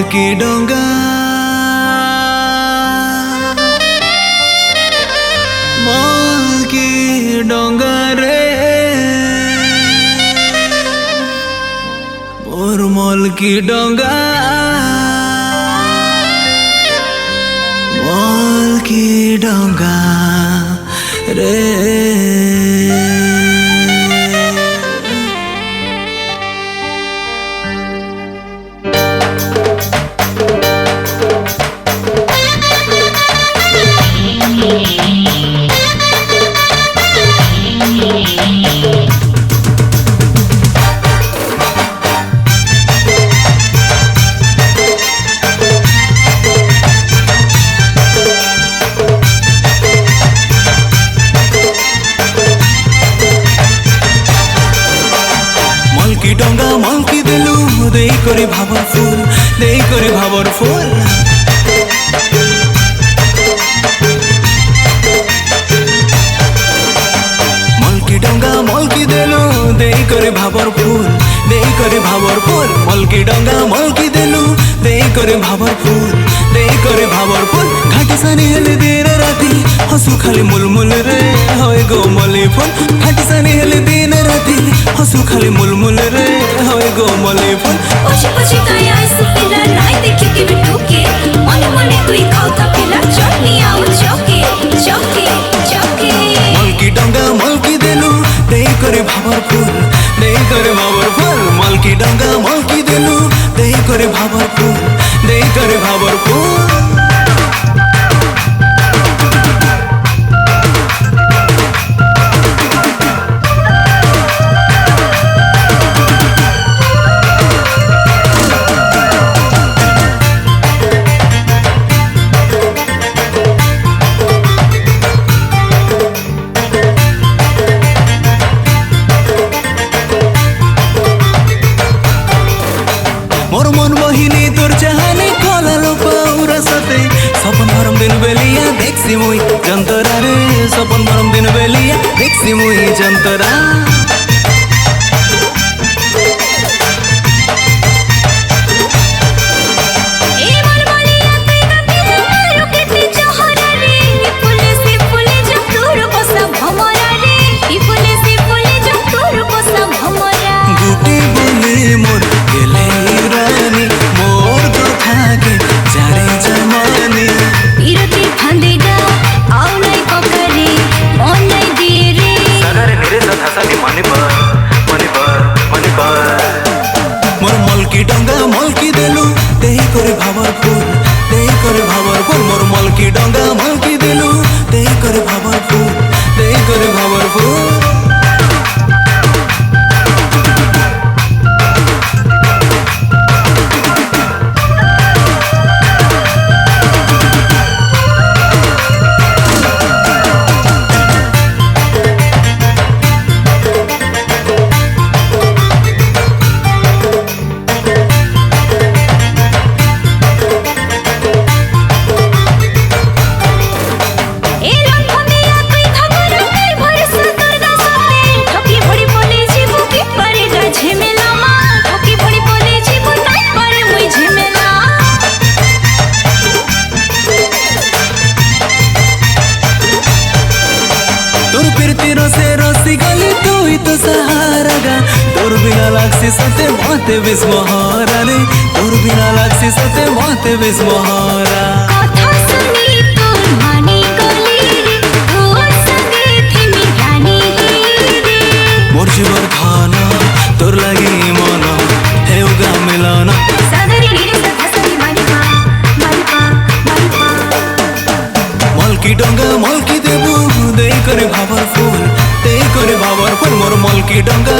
Melchi डोंगा Melchi डोंगा रे मोर मलकी डोंगा मलकी डोंगा रे मलकी डोंगा मलकी देलु देई करे भाबर फूल देई करे भाबर फूल मलकी डोंगा मलकी देलु देई करे भाबर फूल देई करे भाबर फूल मलकी डोंगा मलकी देलु देई करे भाबर फूल देई करे भाबर फूल घाटी सानी हेले दिन राती हसु खाली मुलमुल रे होय गो मली फूल घाटी सानी हेले दिन राती हसु खाली मुलमुल रे होय गो मली फूल पछी पछी काय आइस पिला नाय देखि के बिठोके मने मने तुई खाउता पिला चटनी आउ चौके चौके चौके मलकी डोंगा मलकी देलु देई करे भाबर फूल देई करे भाबर फूल मलकी डोंगा मलकी देलु देई करे भाबर फूल देई करे भाबर फूल मोर मन बहिनी तोर चाहनी कलालो पाउरा सते सपन भरम दिन बेलिया देखसी मुई जंतरा रे सपन भरम दिन बेलिया देखसी मुई जंतरा ए मन बलिया तुई गपिला मारो केते चहरा रे फुले से फुले जब तोर बसा भमरा रे ई फुले से फुले जब तोर बसा भमरा गुटे बोले मोर गेले रानी मोर कथा के जाने जमाने इरती फंदेगा आउ नहीं पकड़े मन नहीं दिए रे सगरे मेरे साथ हंसा मने पर मोर मलकी डोंगा मलकी देलु देई करे भाबर फूल देई करे भाबर फूल मोर मलकी डोंगा मलकी देलु देई करे भाबर फूल देई करे भाबर फूल ए लंघमिया तुई खबर कर भरसा करदा सते ठोकी भड़ी बोले जीवो की परेगा झमेला मा ठोकी भड़ी बोले जीवो नहीं परे मुई झमेला तोर प्रीति रसे रसी गली तुई तो सहारा गा तोर बिना लागसी सते माते विस्महारा रे तोर बिना लागसी सते माते विस्महारा कथा सुनी तोर मानी गली रे तोर संगे थी रानी रे मोर जीवर खाना तोर लगी मन हेउगा मिलाना सागरी रे सखसरी मानिका मलकी डोंगा मलकी देबु देई करे भाबर फूल देई करे भाबर फूल मोर मलकी डोंगा